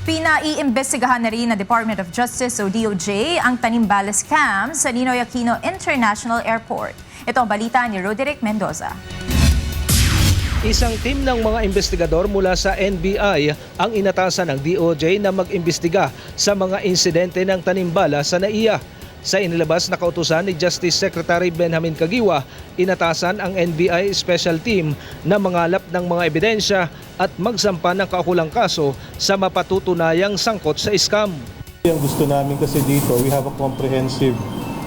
Pinaiimbestigahan na rin ng Department of Justice o DOJ ang Tanimbala scam sa Ninoy Aquino International Airport. Ito ang balita ni Roderick Mendoza. Isang team ng mga investigador mula sa NBI ang inatasan ng DOJ na mag-imbestiga sa mga insidente ng Tanimbala sa NAIA. Sa inilabas na kautusan ni Justice Secretary Benjamin Caguioa, inatasan ang NBI Special Team na mangalap ng mga ebidensya at magsampa ng kaukulang kaso sa mapatutunayang sangkot sa scam. Ang gusto namin kasi dito, we have a comprehensive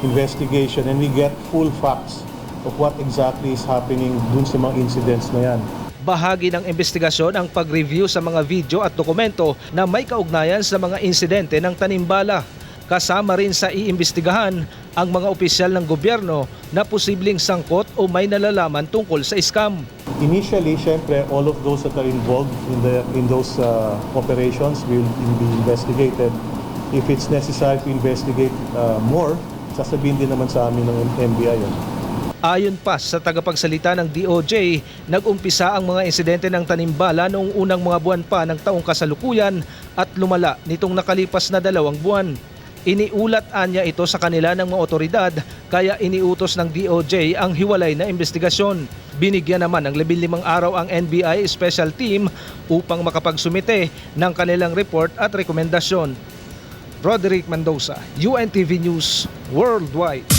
investigation and we get full facts of what exactly is happening dun sa mga incidents na yan. Bahagi ng investigasyon ang pag-review sa mga video at dokumento na may kaugnayan sa mga insidente ng Tanimbala. Kasama rin sa iimbestigahan ang mga opisyal ng gobyerno na posibleng sangkot o may nalalaman tungkol sa scam. Initially, syempre, all of those that are involved in those operations will be investigated. If it's necessary to investigate more, sasabihin din naman sa amin ng NBI yun. Ayon pa sa tagapagsalita ng DOJ, nag-umpisa ang mga insidente ng Tanimbala noong unang mga buwan pa ng taong kasalukuyan at lumala nitong nakalipas na 2 buwan. Iniulat anya ito sa kanila ng mga otoridad kaya iniutos ng DOJ ang hiwalay na investigasyon. Binigyan naman ng 15 araw ang NBI Special Team upang makapagsumite ng kanilang report at rekomendasyon. Roderick Mendoza, UNTV News Worldwide.